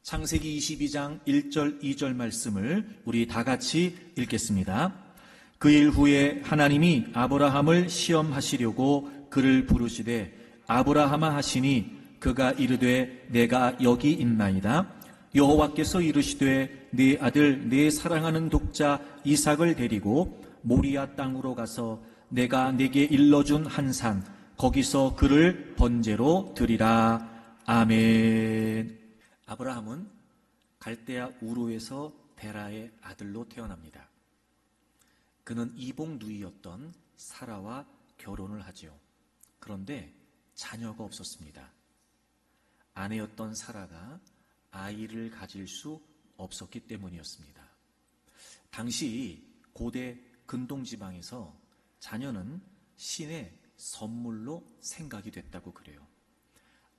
창세기 22장 1절 2절 말씀을 우리 다 같이 읽겠습니다. 그 일 후에 하나님이 아브라함을 시험하시려고 그를 부르시되 아브라함아 하시니 그가 이르되 내가 여기 있나이다. 여호와께서 이르시되 네 아들 네 사랑하는 독자 이삭을 데리고 모리아 땅으로 가서 내가 네게 일러준 한 산 거기서 그를 번제로 드리라. 아멘. 아브라함은 갈대아 우르에서 데라의 아들로 태어납니다. 그는 이복 누이였던 사라와 결혼을 하지요. 그런데 자녀가 없었습니다. 아내였던 사라가 아이를 가질 수 없었기 때문이었습니다. 당시 고대 근동지방에서 자녀는 신의 선물로 생각이 됐다고 그래요.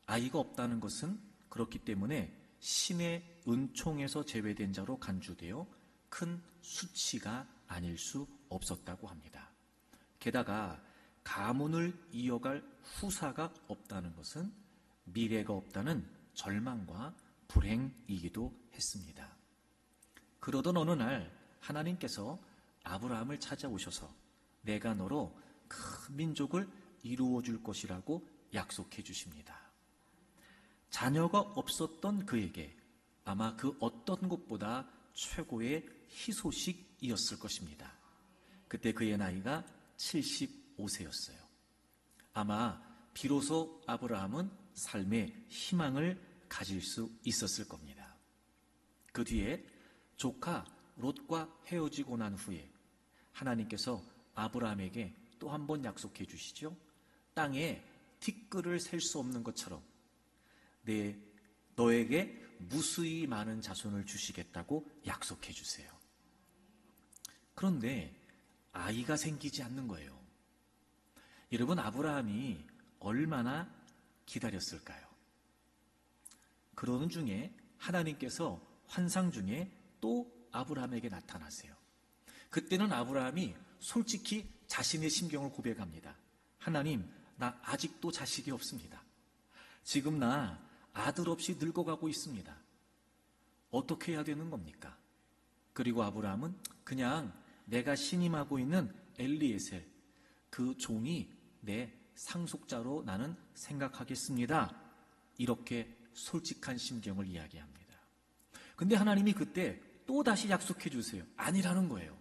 아이가 없다는 것은 그렇기 때문에 신의 은총에서 제외된 자로 간주되어 큰 수치가 아닐 수 없었다고 합니다. 게다가 가문을 이어갈 후사가 없다는 것은 미래가 없다는 절망과 불행이기도 했습니다. 그러던 어느 날 하나님께서 아브라함을 찾아오셔서 내가 너로 큰 민족을 이루어 줄 것이라고 약속해 주십니다. 자녀가 없었던 그에게 아마 그 어떤 것보다 최고의 희소식이었을 것입니다. 그때 그의 나이가 75세였어요. 아마 비로소 아브라함은 삶의 희망을 가질 수 있었을 겁니다. 그 뒤에 조카 롯과 헤어지고 난 후에 하나님께서 아브라함에게 또 한 번 약속해 주시죠. 땅에 티끌을 셀 수 없는 것처럼 너에게 무수히 많은 자손을 주시겠다고 약속해 주세요. 그런데 아이가 생기지 않는 거예요. 여러분, 아브라함이 얼마나 기다렸을까요? 그러는 중에 하나님께서 환상 중에 또 아브라함에게 나타나세요. 그때는 아브라함이 솔직히 자신의 심경을 고백합니다. 하나님, 나 아직도 자식이 없습니다. 지금 나 아들 없이 늙어가고 있습니다. 어떻게 해야 되는 겁니까? 그리고 아브라함은 그냥 내가 신임하고 있는 엘리에셀 그 종이 내 상속자로 나는 생각하겠습니다. 이렇게 솔직한 심경을 이야기합니다. 근데 하나님이 그때 또다시 약속해 주세요. 아니라는 거예요.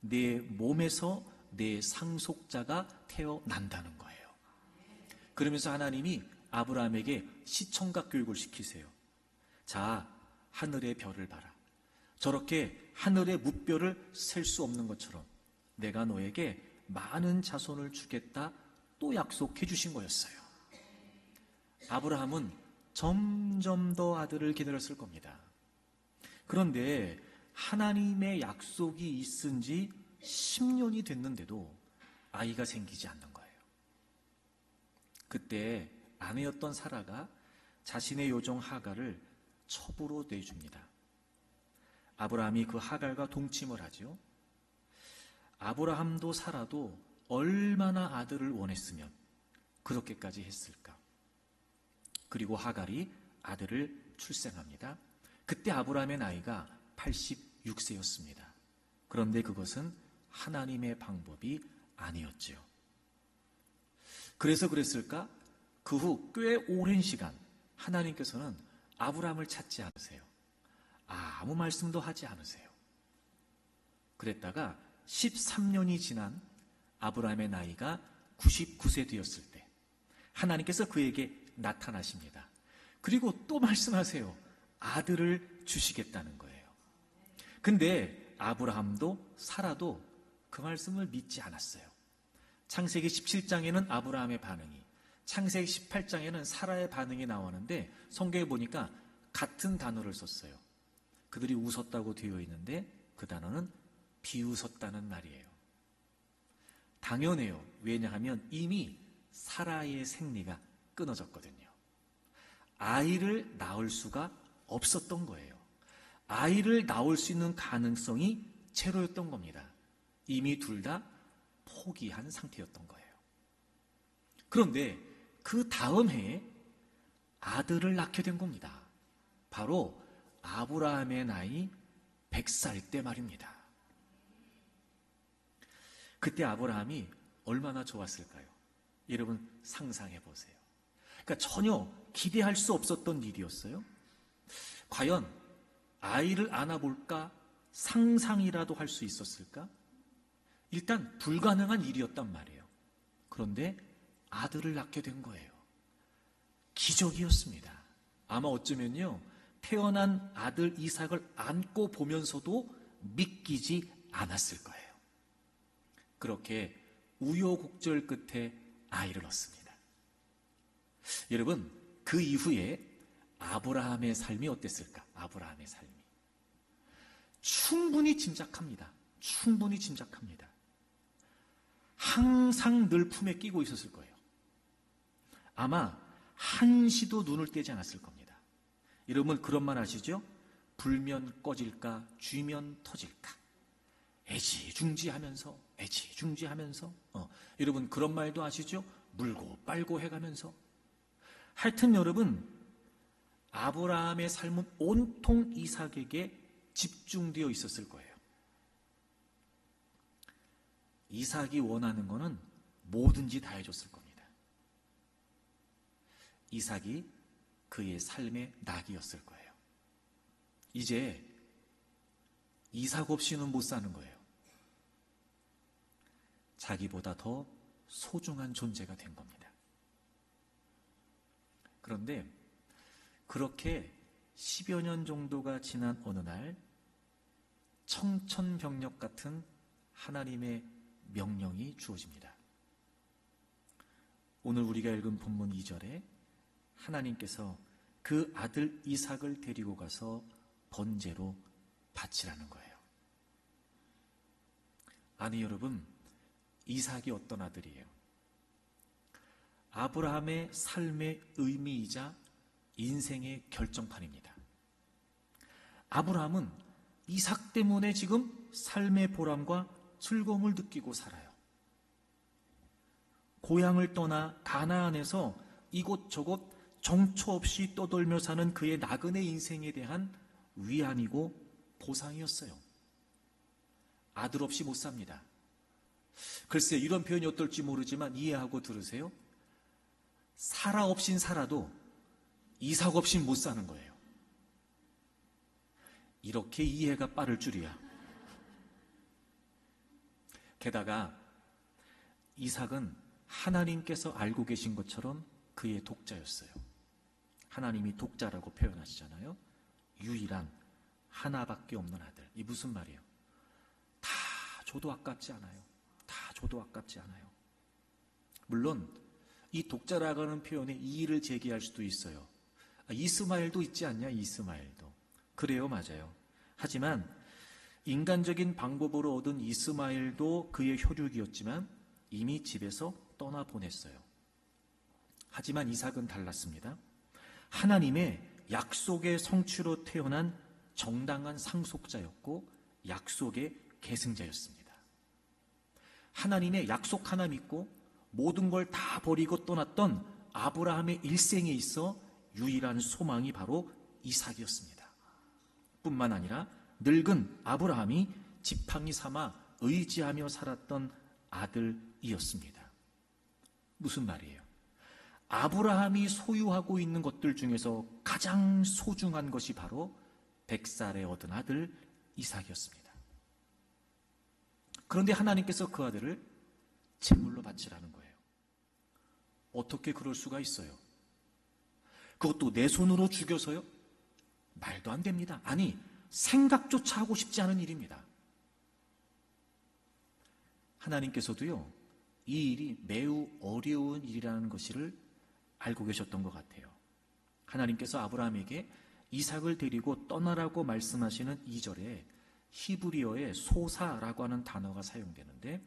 내 몸에서 내 상속자가 태어난다는 거예요. 그러면서 하나님이 아브라함에게 시청각 교육을 시키세요. 자, 하늘의 별을 봐라. 저렇게 하늘의 무별을 셀 수 없는 것처럼 내가 너에게 많은 자손을 주겠다 또 약속해 주신 거였어요. 아브라함은 점점 더 아들을 기다렸을 겁니다. 그런데 하나님의 약속이 있은 지 10년이 됐는데도 아이가 생기지 않는 거예요. 그때 아내였던 사라가 자신의 요종 하갈을 첩으로 내줍니다. 아브라함이 그 하갈과 동침을 하죠. 아브라함도 사라도 얼마나 아들을 원했으면 그렇게까지 했을까. 그리고 하갈이 아들을 출생합니다. 그때 아브라함의 나이가 86세였습니다. 그런데 그것은 하나님의 방법이 아니었지요. 그래서 그랬을까? 그 후 꽤 오랜 시간 하나님께서는 아브라함을 찾지 않으세요. 아무 말씀도 하지 않으세요. 그랬다가 13년이 지난 아브라함의 나이가 99세 되었을 때 하나님께서 그에게 나타나십니다. 그리고 또 말씀하세요. 아들을 주시겠다는 거예요. 근데 아브라함도 사라도 그 말씀을 믿지 않았어요. 창세기 17장에는 아브라함의 반응이, 창세기 18장에는 사라의 반응이 나오는데 성경에 보니까 같은 단어를 썼어요. 그들이 웃었다고 되어 있는데 그 단어는 비웃었다는 말이에요. 당연해요. 왜냐하면 이미 사라의 생리가 끊어졌거든요. 아이를 낳을 수가 없었던 거예요. 아이를 낳을 수 있는 가능성이 제로였던 겁니다. 이미 둘 다 포기한 상태였던 거예요. 그런데 그 다음 해에 아들을 낳게 된 겁니다. 바로 아브라함의 나이 100살 때 말입니다. 그때 아브라함이 얼마나 좋았을까요? 여러분 상상해 보세요. 그러니까 전혀 기대할 수 없었던 일이었어요. 과연 아이를 안아볼까 상상이라도 할 수 있었을까? 일단 불가능한 일이었단 말이에요. 그런데 아들을 낳게 된 거예요. 기적이었습니다. 아마 어쩌면요, 태어난 아들 이삭을 안고 보면서도 믿기지 않았을 거예요. 그렇게 우여곡절 끝에 아이를 얻습니다. 여러분, 그 이후에 아브라함의 삶이 어땠을까? 아브라함의 삶이 충분히 짐작합니다. 충분히 짐작합니다. 항상 늘 품에 끼고 있었을 거예요. 아마 한시도 눈을 떼지 않았을 겁니다. 여러분 그런 말 아시죠? 불면 꺼질까 쥐면 터질까, 애지중지하면서 여러분 그런 말도 아시죠? 물고 빨고 해가면서. 하여튼 여러분, 아브라함의 삶은 온통 이삭에게 집중되어 있었을 거예요. 이삭이 원하는 거는 뭐든지 다 해줬을 겁니다. 이삭이 그의 삶의 낙이었을 거예요. 이제 이삭 없이는 못 사는 거예요. 자기보다 더 소중한 존재가 된 겁니다. 그런데 그렇게 10여 년 정도가 지난 어느 날 청천벽력 같은 하나님의 명령이 주어집니다. 오늘 우리가 읽은 본문 2절에 하나님께서 그 아들 이삭을 데리고 가서 번제로 바치라는 거예요. 아니 여러분, 이삭이 어떤 아들이에요? 아브라함의 삶의 의미이자 인생의 결정판입니다. 아브라함은 이삭 때문에 지금 삶의 보람과 즐거움을 느끼고 살아요. 고향을 떠나 가나안에서 이곳저곳 정처 없이 떠돌며 사는 그의 나그네 인생에 대한 위안이고 보상이었어요. 아들 없이 못 삽니다. 글쎄 이런 표현이 어떨지 모르지만 이해하고 들으세요. 사라 없인 살아도 이삭 없인 못 사는 거예요. 이렇게 이해가 빠를 줄이야. 게다가 이삭은 하나님께서 알고 계신 것처럼 그의 독자였어요. 하나님이 독자라고 표현하시잖아요. 유일한 하나밖에 없는 아들. 이 무슨 말이에요? 다 줘도 아깝지 않아요. 다 줘도 아깝지 않아요. 물론 이 독자라고 하는 표현에 이의를 제기할 수도 있어요. 이스마엘도 있지 않냐? 이스마엘도. 그래요, 맞아요. 하지만 인간적인 방법으로 얻은 이스마엘도 그의 혈육이었지만 이미 집에서 떠나보냈어요. 하지만 이삭은 달랐습니다. 하나님의 약속의 성취로 태어난 정당한 상속자였고 약속의 계승자였습니다. 하나님의 약속 하나 믿고 모든 걸 다 버리고 떠났던 아브라함의 일생에 있어 유일한 소망이 바로 이삭이었습니다. 뿐만 아니라 늙은 아브라함이 지팡이 삼아 의지하며 살았던 아들이었습니다. 무슨 말이에요? 아브라함이 소유하고 있는 것들 중에서 가장 소중한 것이 바로 100살에 얻은 아들 이삭이었습니다. 그런데 하나님께서 그 아들을 제물로 바치라는 거예요. 어떻게 그럴 수가 있어요? 그것도 내 손으로 죽여서요? 말도 안 됩니다. 아니, 생각조차 하고 싶지 않은 일입니다. 하나님께서도요, 이 일이 매우 어려운 일이라는 것을 알고 계셨던 것 같아요. 하나님께서 아브라함에게 이삭을 데리고 떠나라고 말씀하시는 2절에 히브리어의 소사라고 하는 단어가 사용되는데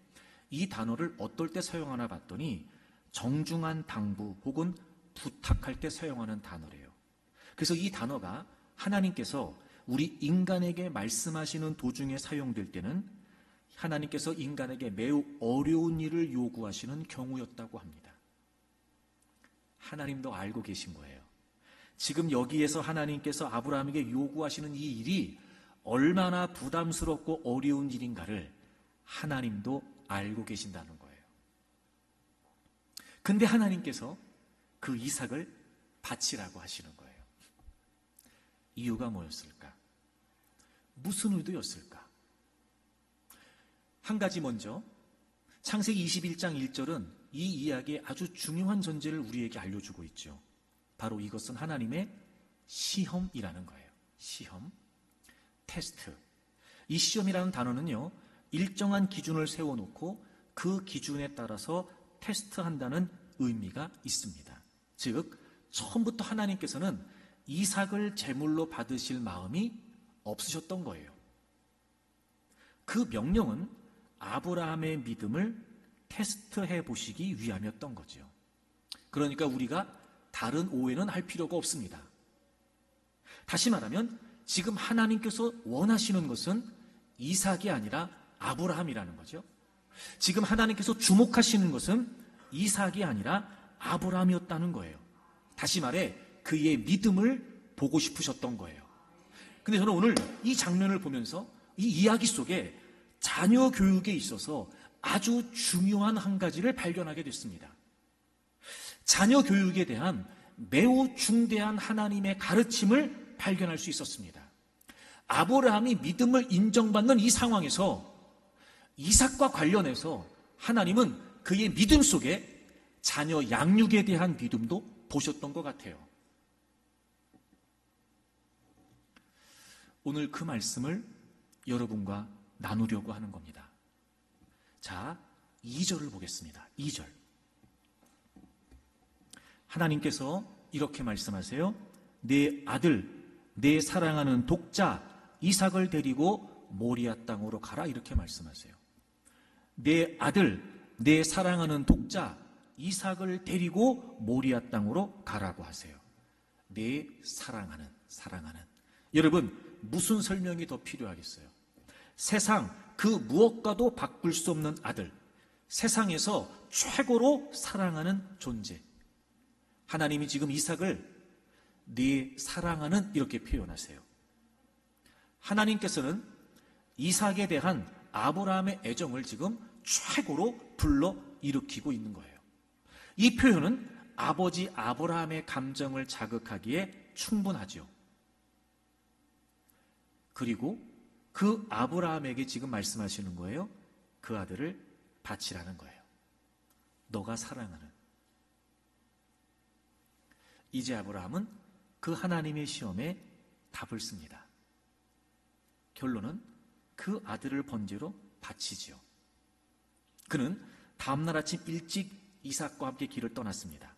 이 단어를 어떨 때 사용하나 봤더니 정중한 당부 혹은 부탁할 때 사용하는 단어래요. 그래서 이 단어가 하나님께서 우리 인간에게 말씀하시는 도중에 사용될 때는 하나님께서 인간에게 매우 어려운 일을 요구하시는 경우였다고 합니다. 하나님도 알고 계신 거예요. 지금 여기에서 하나님께서 아브라함에게 요구하시는 이 일이 얼마나 부담스럽고 어려운 일인가를 하나님도 알고 계신다는 거예요. 근데 하나님께서 그 이삭을 바치라고 하시는 거예요. 이유가 뭐였을까? 무슨 의도였을까? 한 가지 먼저 창세기 21장 1절은 이 이야기의 아주 중요한 전제를 우리에게 알려주고 있죠. 바로 이것은 하나님의 시험이라는 거예요. 시험, 테스트. 이 시험이라는 단어는요, 일정한 기준을 세워놓고 그 기준에 따라서 테스트한다는 의미가 있습니다. 즉, 처음부터 하나님께서는 이삭을 제물로 받으실 마음이 없으셨던 거예요. 그 명령은 아브라함의 믿음을 테스트해 보시기 위함이었던 거죠. 그러니까 우리가 다른 오해는 할 필요가 없습니다. 다시 말하면 지금 하나님께서 원하시는 것은 이삭이 아니라 아브라함이라는 거죠. 지금 하나님께서 주목하시는 것은 이삭이 아니라 아브라함이었다는 거예요. 다시 말해 그의 믿음을 보고 싶으셨던 거예요. 근데 저는 오늘 이 장면을 보면서 이 이야기 속에 자녀 교육에 있어서 아주 중요한 한 가지를 발견하게 됐습니다. 자녀 교육에 대한 매우 중대한 하나님의 가르침을 발견할 수 있었습니다. 아브라함이 믿음을 인정받는 이 상황에서 이삭과 관련해서 하나님은 그의 믿음 속에 자녀 양육에 대한 믿음도 보셨던 것 같아요. 오늘 그 말씀을 여러분과 나누려고 하는 겁니다. 자, 2절을 보겠습니다. 2절. 하나님께서 이렇게 말씀하세요. 내 아들, 내 사랑하는 독자 이삭을 데리고 모리아 땅으로 가라, 이렇게 말씀하세요. 내 아들, 내 사랑하는 독자 이삭을 데리고 모리아 땅으로 가라고 하세요. 내 사랑하는. 여러분, 무슨 설명이 더 필요하겠어요? 세상 그 무엇과도 바꿀 수 없는 아들, 세상에서 최고로 사랑하는 존재. 하나님이 지금 이삭을 네 사랑하는 이렇게 표현하세요. 하나님께서는 이삭에 대한 아브라함의 애정을 지금 최고로 불러 일으키고 있는 거예요. 이 표현은 아버지 아브라함의 감정을 자극하기에 충분하죠. 그리고 그 아브라함에게 지금 말씀하시는 거예요. 그 아들을 바치라는 거예요. 너가 사랑하는. 이제 아브라함은 그 하나님의 시험에 답을 씁니다. 결론은 그 아들을 번제로 바치지요. 그는 다음날 아침 일찍 이삭과 함께 길을 떠났습니다.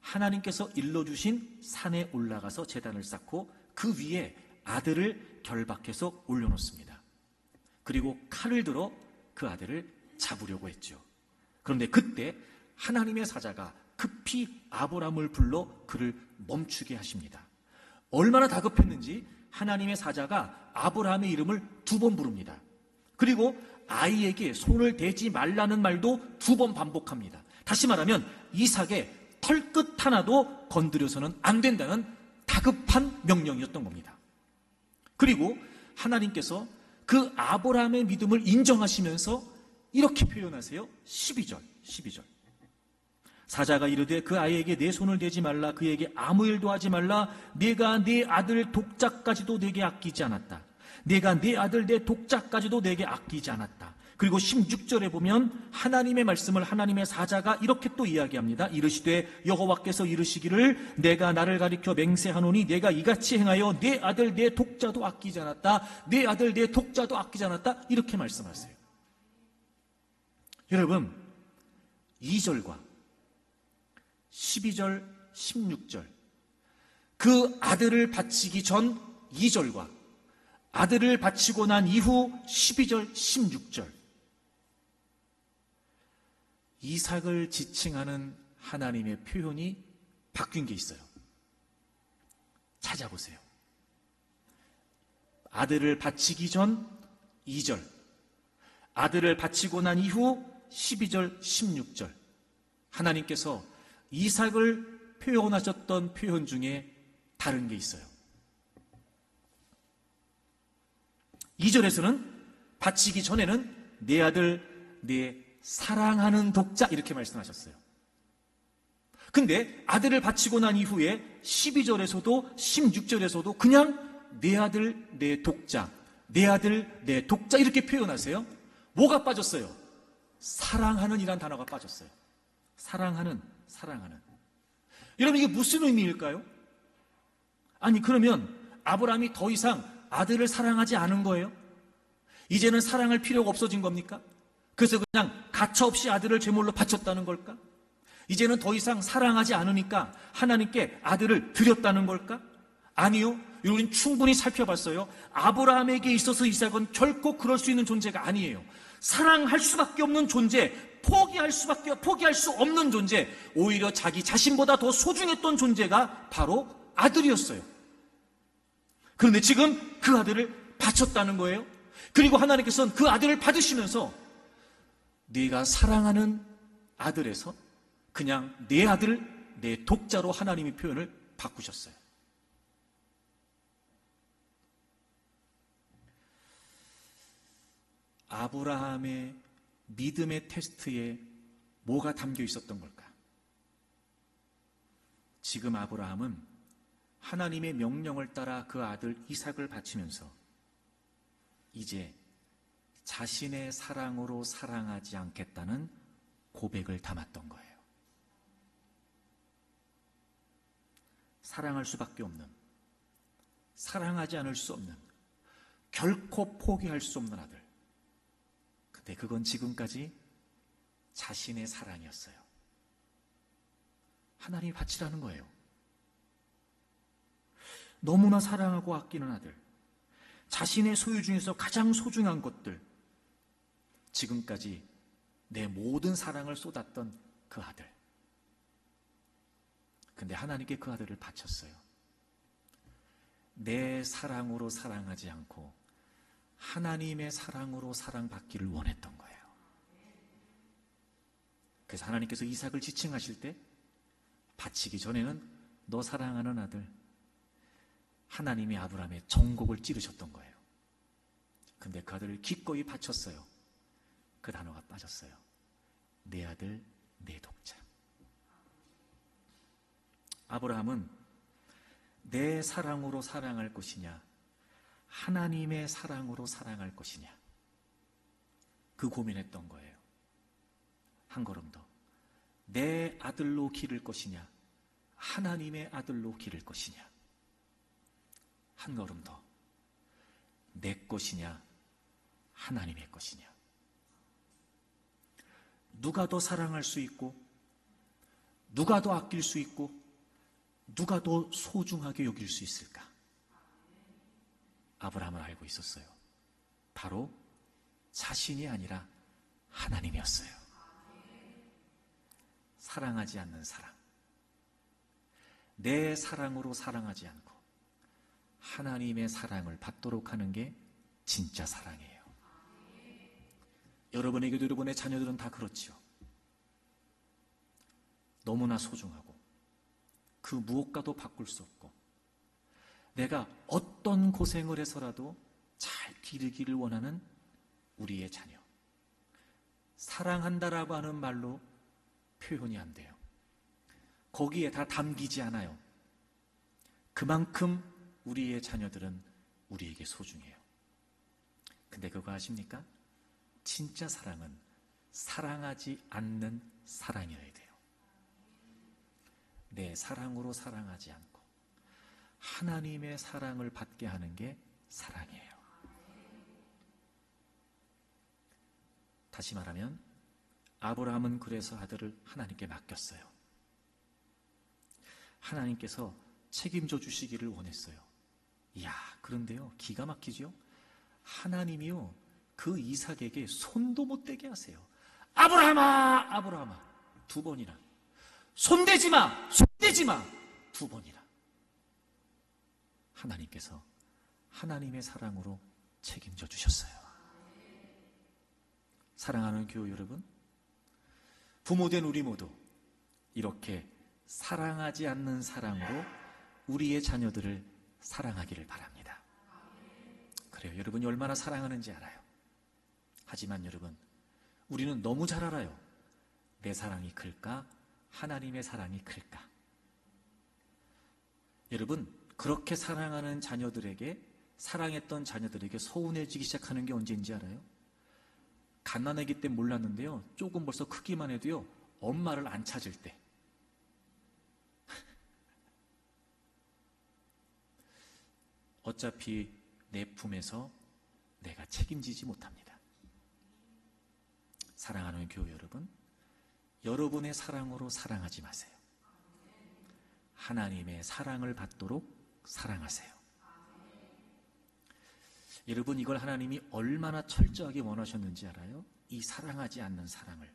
하나님께서 일러주신 산에 올라가서 제단을 쌓고 그 위에 아들을 결박해서 올려놓습니다. 그리고 칼을 들어 그 아들을 잡으려고 했죠. 그런데 그때 하나님의 사자가 급히 아브라함을 불러 그를 멈추게 하십니다. 얼마나 다급했는지 하나님의 사자가 아브라함의 이름을 2번 부릅니다. 그리고 아이에게 손을 대지 말라는 말도 2번 반복합니다. 다시 말하면 이삭의 털끝 하나도 건드려서는 안 된다는 다급한 명령이었던 겁니다. 그리고 하나님께서 그 아브라함의 믿음을 인정하시면서 이렇게 표현하세요. 12절. 사자가 이르되 그 아이에게 내 손을 대지 말라. 그에게 아무 일도 하지 말라. 내가 네 아들 독자까지도 내게 아끼지 않았다. 내가 네 아들 내 독자까지도 내게 아끼지 않았다. 그리고 16절에 보면 하나님의 말씀을 하나님의 사자가 이렇게 또 이야기합니다. 이르시되 여호와께서 이르시기를 내가 나를 가리켜 맹세하노니 내가 이같이 행하여 내 아들 내 독자도 아끼지 않았다. 내 아들 내 독자도 아끼지 않았다. 이렇게 말씀하세요. 여러분, 2절과 12절, 16절, 그 아들을 바치기 전 2절과 아들을 바치고 난 이후 12절, 16절, 이삭을 지칭하는 하나님의 표현이 바뀐 게 있어요. 찾아보세요. 아들을 바치기 전 2절, 아들을 바치고 난 이후 12절, 16절, 하나님께서 이삭을 표현하셨던 표현 중에 다른 게 있어요. 2절에서는 바치기 전에는 내 아들, 내 사랑하는 독자 이렇게 말씀하셨어요. 근데 아들을 바치고 난 이후에 12절에서도 16절에서도 그냥 내 아들, 내 독자, 내 아들, 내 독자 이렇게 표현하세요. 뭐가 빠졌어요? 사랑하는 이란 단어가 빠졌어요. 사랑하는. 여러분 이게 무슨 의미일까요? 아니 그러면 아브라함이 더 이상 아들을 사랑하지 않은 거예요? 이제는 사랑할 필요가 없어진 겁니까? 그래서 그냥 가차없이 아들을 제물로 바쳤다는 걸까? 이제는 더 이상 사랑하지 않으니까 하나님께 아들을 드렸다는 걸까? 아니요. 우리는 충분히 살펴봤어요. 아브라함에게 있어서 이삭은 결코 그럴 수 있는 존재가 아니에요. 사랑할 수밖에 없는 존재, 포기할 수 없는 존재, 오히려 자기 자신보다 더 소중했던 존재가 바로 아들이었어요. 그런데 지금 그 아들을 바쳤다는 거예요. 그리고 하나님께서는 그 아들을 받으시면서 네가 사랑하는 아들에서 그냥 내 아들, 내 독자로 하나님의 표현을 바꾸셨어요. 아브라함의 믿음의 테스트에 뭐가 담겨 있었던 걸까? 지금 아브라함은 하나님의 명령을 따라 그 아들 이삭을 바치면서 이제 자신의 사랑으로 사랑하지 않겠다는 고백을 담았던 거예요. 사랑할 수밖에 없는, 사랑하지 않을 수 없는, 결코 포기할 수 없는 아들. 근데 그건 지금까지 자신의 사랑이었어요. 하나님이 바치라는 거예요. 너무나 사랑하고 아끼는 아들, 자신의 소유 중에서 가장 소중한 것들, 지금까지 내 모든 사랑을 쏟았던 그 아들. 근데 하나님께 그 아들을 바쳤어요. 내 사랑으로 사랑하지 않고 하나님의 사랑으로 사랑받기를 원했던 거예요. 그래서 하나님께서 이삭을 지칭하실 때 바치기 전에는 너 사랑하는 아들, 하나님이 아브라함의 정곡을 찌르셨던 거예요. 근데 그 아들을 기꺼이 바쳤어요. 그 단어가 빠졌어요. 내 아들, 내 독자. 아브라함은 내 사랑으로 사랑할 것이냐, 하나님의 사랑으로 사랑할 것이냐, 그 고민했던 거예요. 한 걸음 더. 내 아들로 기를 것이냐, 하나님의 아들로 기를 것이냐. 한 걸음 더. 내 것이냐, 하나님의 것이냐. 누가 더 사랑할 수 있고, 누가 더 아낄 수 있고, 누가 더 소중하게 여길 수 있을까? 아브라함은 알고 있었어요. 바로 자신이 아니라 하나님이었어요. 사랑하지 않는 사랑. 내 사랑으로 사랑하지 않고 하나님의 사랑을 받도록 하는 게 진짜 사랑이에요. 여러분에게도 여러분의 자녀들은 다 그렇지요. 너무나 소중하고 그 무엇과도 바꿀 수 없고 내가 어떤 고생을 해서라도 잘 기르기를 원하는 우리의 자녀. 사랑한다라고 하는 말로 표현이 안 돼요. 거기에 다 담기지 않아요. 그만큼 우리의 자녀들은 우리에게 소중해요. 근데 그거 아십니까? 진짜 사랑은 사랑하지 않는 사랑이어야 돼요. 내 사랑으로 사랑하지 않고 하나님의 사랑을 받게 하는 게 사랑이에요. 다시 말하면 아브라함은 그래서 아들을 하나님께 맡겼어요. 하나님께서 책임져 주시기를 원했어요. 이야, 그런데요, 기가 막히죠? 하나님이요, 그 이삭에게 손도 못 대게 하세요. 아브라함아, 아브라함아, 2번이나. 손대지 마, 손대지 마, 2번이나. 하나님께서 하나님의 사랑으로 책임져 주셨어요. 사랑하는 교우 여러분, 부모된 우리 모두 이렇게 사랑하지 않는 사랑으로 우리의 자녀들을 사랑하기를 바랍니다. 그래요. 여러분이 얼마나 사랑하는지 알아요. 하지만 여러분, 우리는 너무 잘 알아요. 내 사랑이 클까? 하나님의 사랑이 클까? 여러분, 그렇게 사랑하는 자녀들에게, 사랑했던 자녀들에게 서운해지기 시작하는 게 언제인지 알아요? 갓난아기 때 몰랐는데요, 조금 벌써 크기만 해도요, 엄마를 안 찾을 때. 어차피 내 품에서 내가 책임지지 못합니다. 사랑하는 교회 여러분, 여러분의 사랑으로 사랑하지 마세요. 하나님의 사랑을 받도록 사랑하세요. 여러분, 이걸 하나님이 얼마나 철저하게 원하셨는지 알아요? 이 사랑하지 않는 사랑을.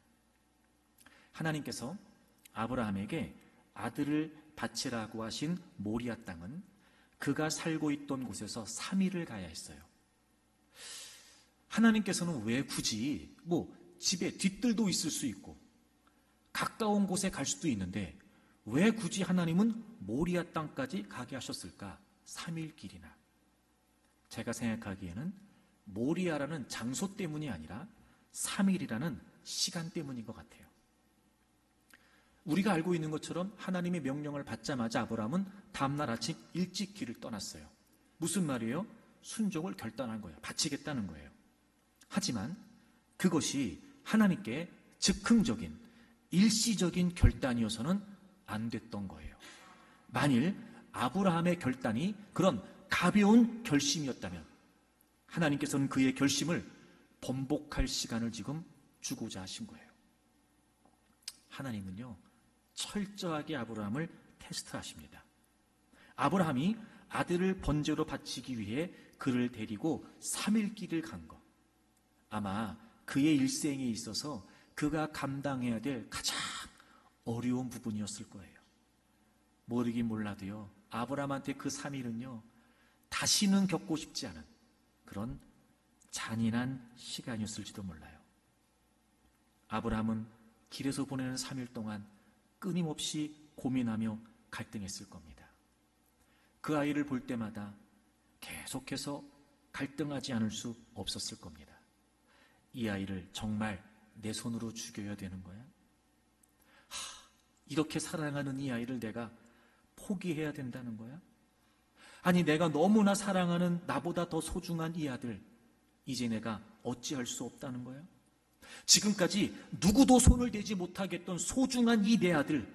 하나님께서 아브라함에게 아들을 바치라고 하신 모리아 땅은 그가 살고 있던 곳에서 3일을 가야 했어요. 하나님께서는 왜 굳이 집에 뒤뜰도 있을 수 있고 가까운 곳에 갈 수도 있는데 왜 굳이 하나님은 모리아 땅까지 가게 하셨을까? 3일 길이나. 제가 생각하기에는 모리아라는 장소 때문이 아니라 3일이라는 시간 때문인 것 같아요. 우리가 알고 있는 것처럼 하나님의 명령을 받자마자 아브라함은 다음날 아침 일찍 길을 떠났어요. 무슨 말이에요? 순종을 결단한 거예요. 바치겠다는 거예요. 하지만 그것이 하나님께 즉흥적인 일시적인 결단이어서는 안 됐던 거예요. 만일 아브라함의 결단이 그런 가벼운 결심이었다면 하나님께서는 그의 결심을 번복할 시간을 지금 주고자 하신 거예요. 하나님은요, 철저하게 아브라함을 테스트하십니다. 아브라함이 아들을 번제로 바치기 위해 그를 데리고 3일 길을 간 것, 아마 그의 일생에 있어서 그가 감당해야 될 가장 어려운 부분이었을 거예요. 모르긴 몰라도요, 아브라함한테 그 3일은요 다시는 겪고 싶지 않은 그런 잔인한 시간이었을지도 몰라요. 아브라함은 길에서 보내는 3일 동안 끊임없이 고민하며 갈등했을 겁니다. 그 아이를 볼 때마다 계속해서 갈등하지 않을 수 없었을 겁니다. 이 아이를 정말 내 손으로 죽여야 되는 거야? 이렇게 사랑하는 이 아이를 내가 포기해야 된다는 거야? 아니, 내가 너무나 사랑하는 나보다 더 소중한 이 아들, 이제 내가 어찌할 수 없다는 거야? 지금까지 누구도 손을 대지 못하게 했던 소중한 이 내 아들,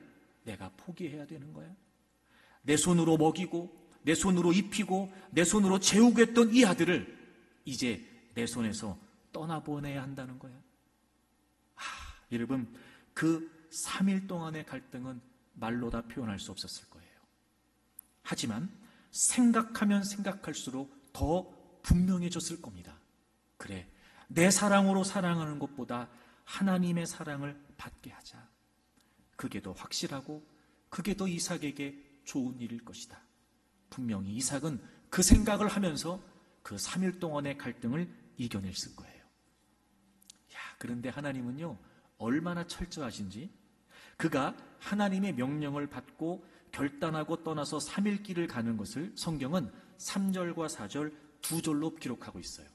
내가 포기해야 되는 거야? 내 손으로 먹이고 내 손으로 입히고 내 손으로 재우고 했던 이 아들을 이제 내 손에서 떠나보내야 한다는 거야? 여러분, 그 3일 동안의 갈등은 말로 다 표현할 수 없었을 거예요. 하지만 생각하면 생각할수록 더 분명해졌을 겁니다. 그래, 내 사랑으로 사랑하는 것보다 하나님의 사랑을 받게 하자. 그게 더 확실하고 그게 더 이삭에게 좋은 일일 것이다. 분명히 이삭은 그 생각을 하면서 그 3일 동안의 갈등을 이겨냈을 거예요. 그런데 하나님은요, 얼마나 철저하신지, 그가 하나님의 명령을 받고 결단하고 떠나서 3일 길을 가는 것을 성경은 3절과 4절 두 절로 기록하고 있어요.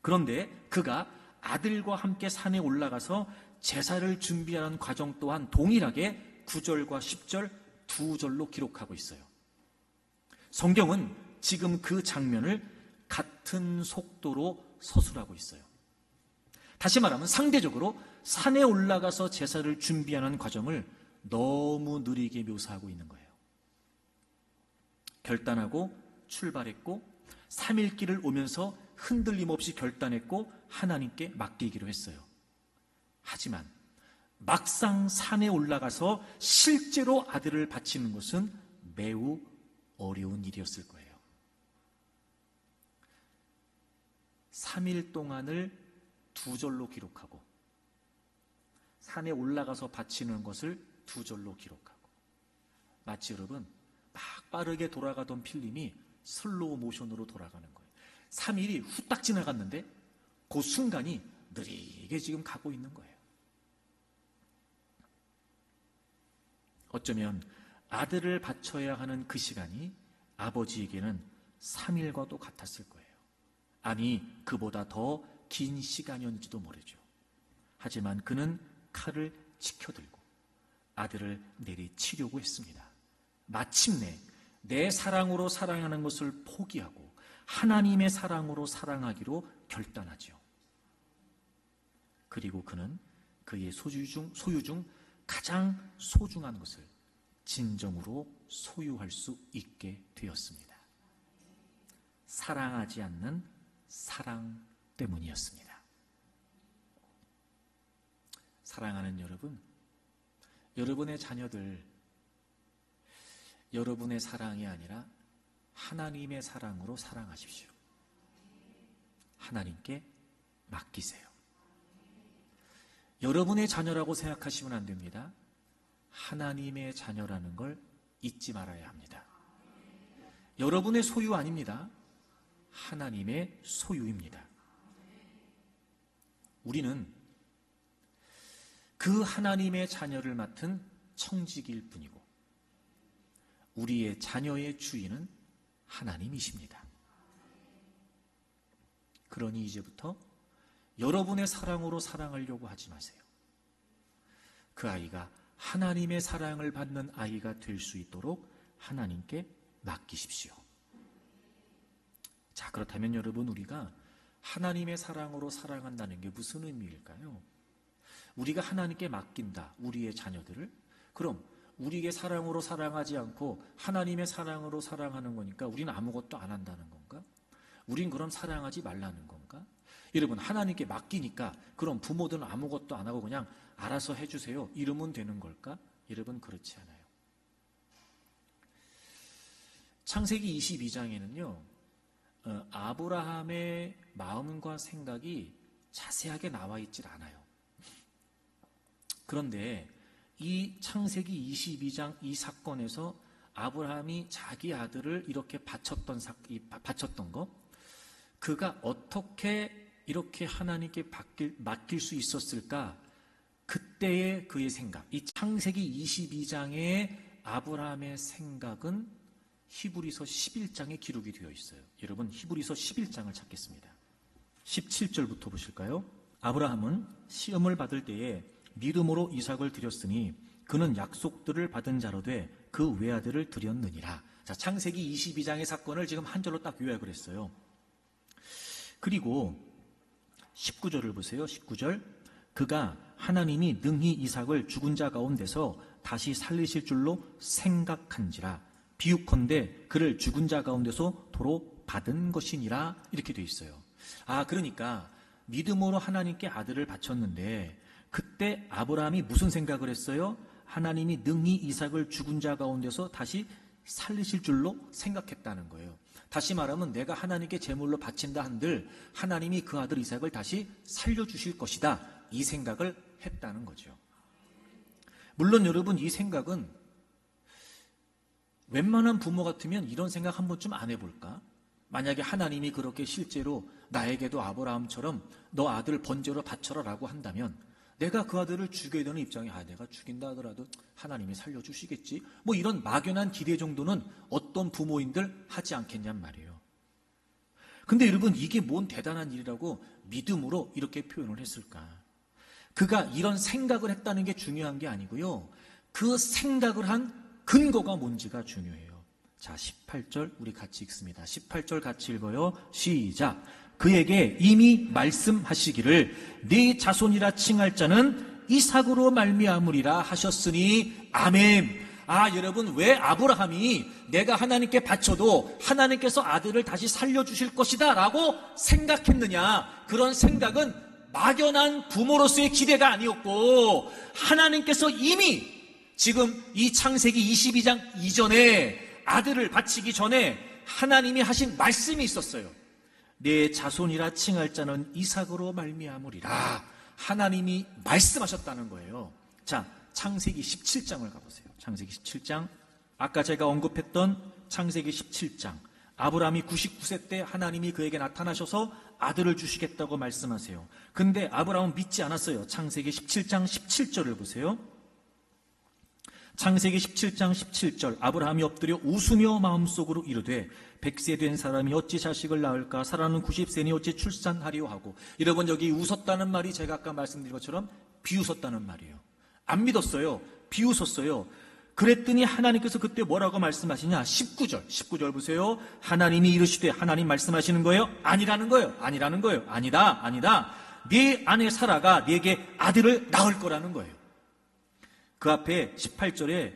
그런데 그가 아들과 함께 산에 올라가서 제사를 준비하는 과정 또한 동일하게 9절과 10절 두 절로 기록하고 있어요. 성경은 지금 그 장면을 같은 속도로 서술하고 있어요. 다시 말하면 상대적으로 산에 올라가서 제사를 준비하는 과정을 너무 느리게 묘사하고 있는 거예요. 결단하고 출발했고 3일 길을 오면서 흔들림 없이 결단했고 하나님께 맡기기로 했어요. 하지만 막상 산에 올라가서 실제로 아들을 바치는 것은 매우 어려운 일이었을 거예요. 3일 동안을 두 절로 기록하고 산에 올라가서 바치는 것을 두 절로 기록하고, 마치 여러분 막 빠르게 돌아가던 필름이 슬로우 모션으로 돌아가는 거예요. 3일이 후딱 지나갔는데 그 순간이 느리게 지금 가고 있는 거예요. 어쩌면 아들을 바쳐야 하는 그 시간이 아버지에게는 3일과도 같았을 거예요. 아니, 그보다 더 긴 시간이었는지도 모르죠. 하지만 그는 칼을 지켜들고 아들을 내리치려고 했습니다. 마침내 내 사랑으로 사랑하는 것을 포기하고 하나님의 사랑으로 사랑하기로 결단하죠. 그리고 그는 그의 소유 중 가장 소중한 것을 진정으로 소유할 수 있게 되었습니다. 사랑하지 않는 사랑 때문이었습니다. 사랑하는 여러분, 여러분의 자녀들, 여러분의 사랑이 아니라 하나님의 사랑으로 사랑하십시오. 하나님께 맡기세요. 여러분의 자녀라고 생각하시면 안 됩니다. 하나님의 자녀라는 걸 잊지 말아야 합니다. 여러분의 소유 아닙니다. 하나님의 소유입니다. 우리는 그 하나님의 자녀를 맡은 청지기일 뿐이고 우리의 자녀의 주인은 하나님이십니다. 그러니 이제부터 여러분의 사랑으로 사랑하려고 하지 마세요. 그 아이가 하나님의 사랑을 받는 아이가 될 수 있도록 하나님께 맡기십시오. 자, 그렇다면 여러분, 우리가 하나님의 사랑으로 사랑한다는 게 무슨 의미일까요? 우리가 하나님께 맡긴다, 우리의 자녀들을. 그럼 우리의 사랑으로 사랑하지 않고 하나님의 사랑으로 사랑하는 거니까 우리는 아무것도 안 한다는 건가? 우린 그럼 사랑하지 말라는 건가? 여러분, 하나님께 맡기니까 그럼 부모들은 아무것도 안 하고 그냥 알아서 해주세요 이러면 되는 걸까? 여러분, 그렇지 않아요. 창세기 22장에는요 아브라함의 마음과 생각이 자세하게 나와 있질 않아요. 그런데 이 창세기 22장 이 사건에서 아브라함이 자기 아들을 이렇게 바쳤던 것, 그가 어떻게 이렇게 하나님께 맡길 수 있었을까? 그때의 그의 생각, 이 창세기 22장의 아브라함의 생각은 히브리서 11장에 기록이 되어 있어요. 여러분, 히브리서 11장을 찾겠습니다. 17절부터 보실까요? 아브라함은 시험을 받을 때에 믿음으로 이삭을 드렸으니 그는 약속들을 받은 자로 돼 그 외아들을 드렸느니라. 자, 창세기 22장의 사건을 지금 한 절로 딱 요약을 했어요. 그리고 19절을 보세요. 19절. 그가 하나님이 능히 이삭을 죽은 자 가운데서 다시 살리실 줄로 생각한지라. 비유컨대 그를 죽은 자 가운데서 도로 받은 것이니라. 이렇게 되어 있어요. 그러니까 믿음으로 하나님께 아들을 바쳤는데 그때 아브라함이 무슨 생각을 했어요? 하나님이 능히 이삭을 죽은 자 가운데서 다시 살리실 줄로 생각했다는 거예요. 다시 말하면 내가 하나님께 제물로 바친다 한들 하나님이 그 아들 이삭을 다시 살려주실 것이다, 이 생각을 했다는 거죠. 물론 여러분, 이 생각은 웬만한 부모 같으면 이런 생각 한 번쯤 안 해볼까? 만약에 하나님이 그렇게 실제로 나에게도 아브라함처럼 너 아들 번제로 바쳐라 라고 한다면 내가 그 아들을 죽여야 되는 입장에 내가 죽인다 하더라도 하나님이 살려주시겠지, 뭐 이런 막연한 기대 정도는 어떤 부모인들 하지 않겠냔 말이에요. 근데 여러분, 이게 뭔 대단한 일이라고 믿음으로 이렇게 표현을 했을까? 그가 이런 생각을 했다는 게 중요한 게 아니고요, 그 생각을 한 근거가 뭔지가 중요해요. 자, 18절 우리 같이 읽습니다. 18절 같이 읽어요. 시작. 그에게 이미 말씀하시기를 네 자손이라 칭할 자는 이삭으로 말미암으리라 하셨으니 아멘. 여러분, 왜 아브라함이 내가 하나님께 바쳐도 하나님께서 아들을 다시 살려주실 것이다 라고 생각했느냐? 그런 생각은 막연한 부모로서의 기대가 아니었고 하나님께서 이미 지금 이 창세기 22장 이전에 아들을 바치기 전에 하나님이 하신 말씀이 있었어요. 내 자손이라 칭할 자는 이삭으로 말미암으리라. 하나님이 말씀하셨다는 거예요. 자, 창세기 17장을 가보세요. 창세기 17장. 아까 제가 언급했던 창세기 17장. 아브라함이 99세 때 하나님이 그에게 나타나셔서 아들을 주시겠다고 말씀하세요. 근데 아브라함은 믿지 않았어요. 창세기 17장 17절을 보세요. 창세기 17장 17절 아브라함이 엎드려 웃으며 마음속으로 이르되 100세 된 사람이 어찌 자식을 낳을까? 사라는 90세니 어찌 출산하리요 하고. 여러분, 여기 웃었다는 말이 제가 아까 말씀드린 것처럼 비웃었다는 말이에요. 안 믿었어요. 비웃었어요. 그랬더니 하나님께서 그때 뭐라고 말씀하시냐? 19절 보세요. 하나님이 이르시되, 하나님 말씀하시는 거예요? 아니라는 거예요. 아니다. 네 아내 사라가 네게 아들을 낳을 거라는 거예요. 그 앞에 18절에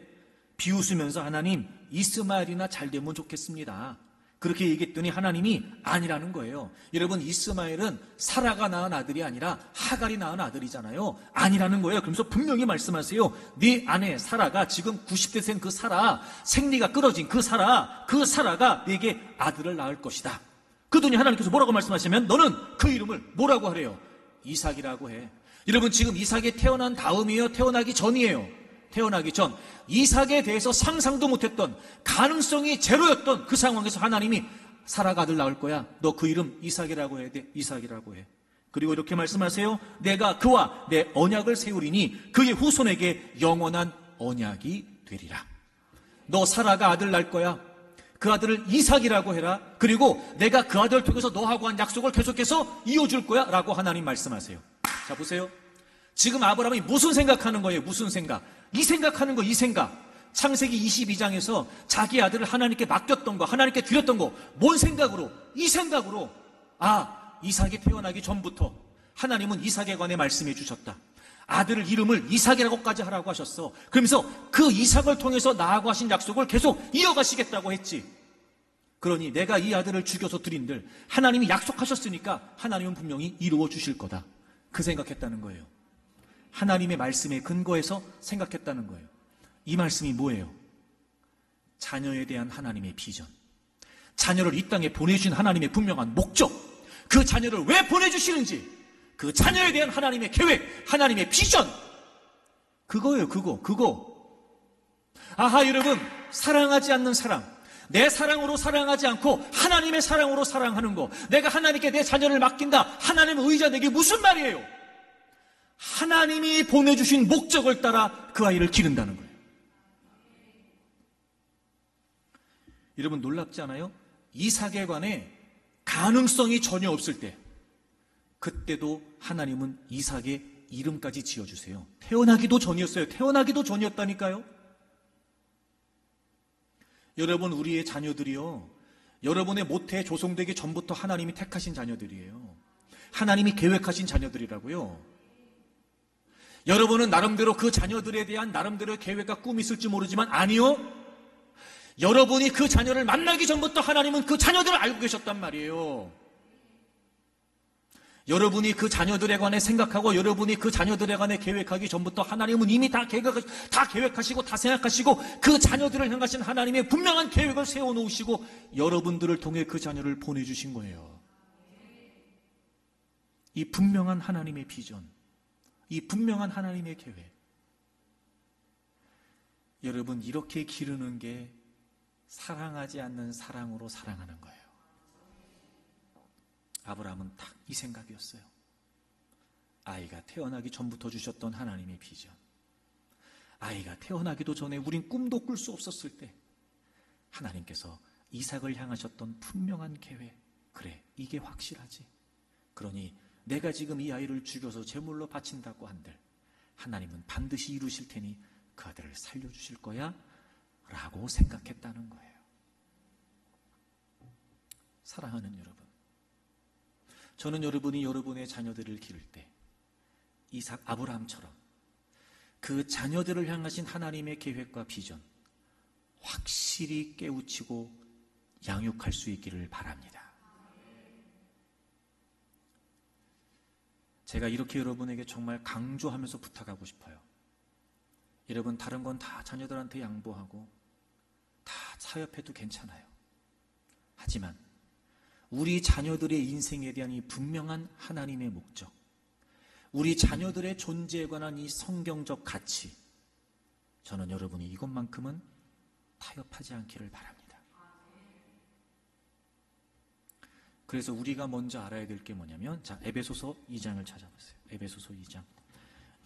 비웃으면서 하나님, 이스마엘이나 잘 되면 좋겠습니다. 그렇게 얘기했더니 하나님이 아니라는 거예요. 여러분, 이스마엘은 사라가 낳은 아들이 아니라 하갈이 낳은 아들이잖아요. 아니라는 거예요. 그러면서 분명히 말씀하세요. 네 아내 사라가, 지금 90대 된 그 사라, 생리가 끊어진 그 사라가 네게 아들을 낳을 것이다. 그러더니 하나님께서 뭐라고 말씀하시면 너는 그 이름을 뭐라고 하래요? 이삭이라고 해. 여러분, 지금 이삭이 태어난 다음이에요? 태어나기 전이에요? 태어나기 전. 이삭에 대해서 상상도 못했던, 가능성이 제로였던 그 상황에서 하나님이 사라가 아들 낳을 거야. 너 그 이름 이삭이라고 해야 돼. 이삭이라고 해. 그리고 이렇게 말씀하세요. 내가 그와 내 언약을 세우리니 그의 후손에게 영원한 언약이 되리라. 너 사라가 아들 낳을 거야. 그 아들을 이삭이라고 해라. 그리고 내가 그 아들을 통해서 너하고 한 약속을 계속해서 이어줄 거야 라고 하나님 말씀하세요. 자, 보세요. 지금 아브라함이 무슨 생각하는 거예요? 무슨 생각? 이 생각하는 거, 이 생각. 창세기 22장에서 자기 아들을 하나님께 맡겼던 거, 하나님께 드렸던 거, 뭔 생각으로? 이 생각으로. 이삭이 태어나기 전부터 하나님은 이삭에 관해 말씀해 주셨다. 아들을 이름을 이삭이라고까지 하라고 하셨어. 그러면서 그 이삭을 통해서 나하고 하신 약속을 계속 이어가시겠다고 했지. 그러니 내가 이 아들을 죽여서 드린들 하나님이 약속하셨으니까 하나님은 분명히 이루어 주실 거다. 그 생각했다는 거예요. 하나님의 말씀에 근거해서 생각했다는 거예요. 이 말씀이 뭐예요? 자녀에 대한 하나님의 비전, 자녀를 이 땅에 보내주신 하나님의 분명한 목적, 그 자녀를 왜 보내주시는지, 그 자녀에 대한 하나님의 계획, 하나님의 비전, 그거예요. 그거. 여러분, 사랑하지 않는 사랑, 내 사랑으로 사랑하지 않고 하나님의 사랑으로 사랑하는 거, 내가 하나님께 내 자녀를 맡긴다, 하나님의 의지한 내게 무슨 말이에요? 하나님이 보내주신 목적을 따라 그 아이를 기른다는 거예요. 여러분, 놀랍지 않아요? 이삭에 관해 가능성이 전혀 없을 때, 그때도 하나님은 이삭의 이름까지 지어주세요. 태어나기도 전이었어요. 태어나기도 전이었다니까요. 여러분, 우리의 자녀들이요, 여러분의 모태에 조성되기 전부터 하나님이 택하신 자녀들이에요. 하나님이 계획하신 자녀들이라고요. 여러분은 나름대로 그 자녀들에 대한 나름대로의 계획과 꿈이 있을지 모르지만 아니요. 여러분이 그 자녀를 만나기 전부터 하나님은 그 자녀들을 알고 계셨단 말이에요. 여러분이 그 자녀들에 관해 생각하고 여러분이 그 자녀들에 관해 계획하기 전부터 하나님은 이미 다 계획하시고 다 생각하시고 그 자녀들을 향하신 하나님의 분명한 계획을 세워놓으시고 여러분들을 통해 그 자녀를 보내주신 거예요. 이 분명한 하나님의 비전, 이 분명한 하나님의 계획. 여러분, 이렇게 기르는 게 사랑하지 않는 사랑으로 사랑하는 거예요. 아브라함은 딱 이 생각이었어요. 아이가 태어나기 전부터 주셨던 하나님의 비전, 아이가 태어나기도 전에 우린 꿈도 꿀 수 없었을 때 하나님께서 이삭을 향하셨던 분명한 계획, 그래, 이게 확실하지. 그러니 내가 지금 이 아이를 죽여서 제물로 바친다고 한들 하나님은 반드시 이루실 테니 그 아들을 살려주실 거야 라고 생각했다는 거예요. 사랑하는 여러분, 저는 여러분이 여러분의 자녀들을 기를 때 이삭, 아브라함처럼 그 자녀들을 향하신 하나님의 계획과 비전 확실히 깨우치고 양육할 수 있기를 바랍니다. 제가 이렇게 여러분에게 정말 강조하면서 부탁하고 싶어요. 여러분, 다른 건 다 자녀들한테 양보하고 다 사협해도 괜찮아요. 하지만 우리 자녀들의 인생에 대한 이 분명한 하나님의 목적, 우리 자녀들의 존재에 관한 이 성경적 가치, 저는 여러분이 이것만큼은 타협하지 않기를 바랍니다. 그래서 우리가 먼저 알아야 될 게 뭐냐면, 자, 에베소서 2장을 찾아보세요. 에베소서 2장.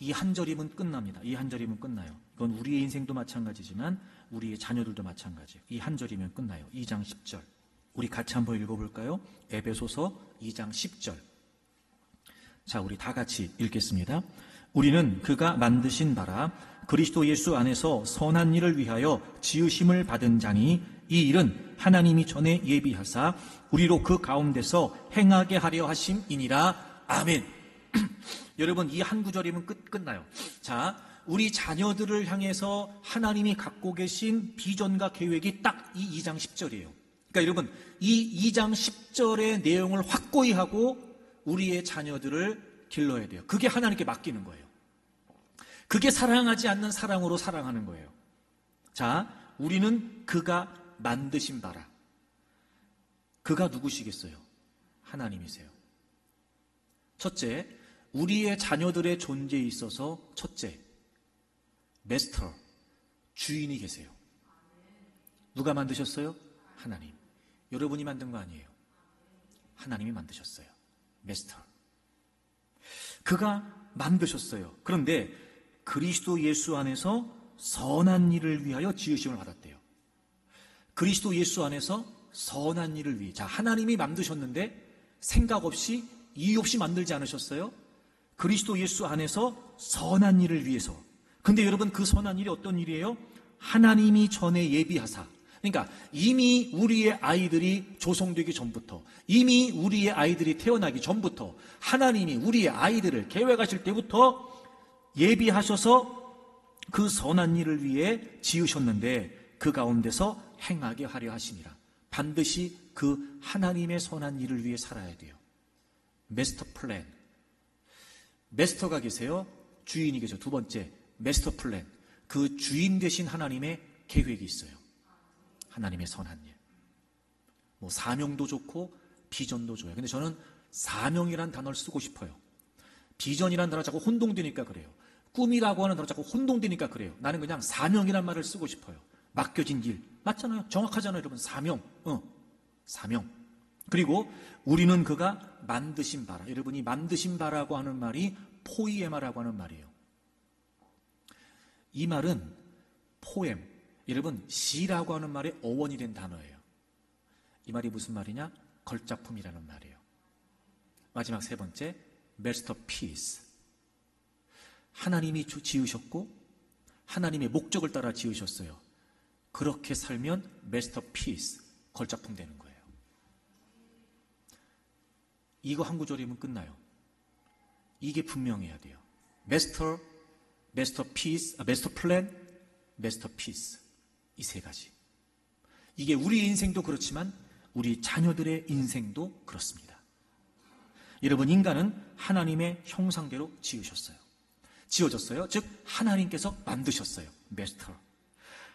이 한 절이면 끝납니다. 이 한 절이면 끝나요. 이건 우리의 인생도 마찬가지지만 우리의 자녀들도 마찬가지예요. 이 한 절이면 끝나요. 2장 10절. 우리 같이 한번 읽어볼까요? 에베소서 2장 10절. 자, 우리 다 같이 읽겠습니다. 우리는 그가 만드신 바라 그리스도 예수 안에서 선한 일을 위하여 지으심을 받은 자니 이 일은 하나님이 전에 예비하사 우리로 그 가운데서 행하게 하려 하심이니라. 아멘. 여러분, 이 한 구절이면 끝나요. 자, 우리 자녀들을 향해서 하나님이 갖고 계신 비전과 계획이 딱 이 2장 10절이에요. 그러니까 여러분, 이 2장 10절의 내용을 확고히 하고 우리의 자녀들을 길러야 돼요. 그게 하나님께 맡기는 거예요. 그게 사랑하지 않는 사랑으로 사랑하는 거예요. 자, 우리는 그가 만드신 바라. 그가 누구시겠어요? 하나님이세요. 첫째, 우리의 자녀들의 존재에 있어서 첫째, 메스터, 주인이 계세요. 누가 만드셨어요? 하나님. 여러분이 만든 거 아니에요. 하나님이 만드셨어요. 메스터. 그가 만드셨어요. 그런데 그리스도 예수 안에서 선한 일을 위하여 지으심을 받았대요. 그리스도 예수 안에서 선한 일을 위해. 자, 하나님이 만드셨는데 생각 없이 이유 없이 만들지 않으셨어요? 그리스도 예수 안에서 선한 일을 위해서. 근데 여러분, 그 선한 일이 어떤 일이에요? 하나님이 전에 예비하사. 그러니까 이미 우리의 아이들이 조성되기 전부터, 이미 우리의 아이들이 태어나기 전부터 하나님이 우리의 아이들을 계획하실 때부터 예비하셔서 그 선한 일을 위해 지으셨는데 그 가운데서 행하게 하려 하시니라. 반드시 그 하나님의 선한 일을 위해 살아야 돼요. 마스터 플랜. 마스터가 계세요. 주인이 계세요. 두 번째, 마스터 플랜. 그 주인 되신 하나님의 계획이 있어요. 하나님의 선한 일. 뭐 사명도 좋고 비전도 좋아요. 근데 저는 사명이란 단어를 쓰고 싶어요. 비전이란 단어 자꾸 혼동되니까 그래요. 꿈이라고 하는 단어 자꾸 혼동되니까 그래요. 나는 그냥 사명이란 말을 쓰고 싶어요. 맡겨진 일. 맞잖아요. 정확하잖아요, 여러분. 사명. 사명. 그리고 우리는 그가 만드신 바라. 여러분이 만드신 바라고 하는 말이 포이에마라고 하는 말이에요. 이 말은 포엠. 여러분, 시라고 하는 말의 어원이 된 단어예요. 이 말이 무슨 말이냐? 걸작품이라는 말이에요. 마지막 세 번째, 마스터피스. 하나님이 지으셨고 하나님의 목적을 따라 지으셨어요. 그렇게 살면 마스터피스, 걸작품 되는 거예요. 이거 한 구절이면 끝나요. 이게 분명해야 돼요. 마스터피스, 마스터 플랜, 마스터피스. 이 세 가지. 이게 우리 인생도 그렇지만 우리 자녀들의 인생도 그렇습니다. 여러분, 인간은 하나님의 형상대로 지어졌어요. 즉 하나님께서 만드셨어요. 마스터.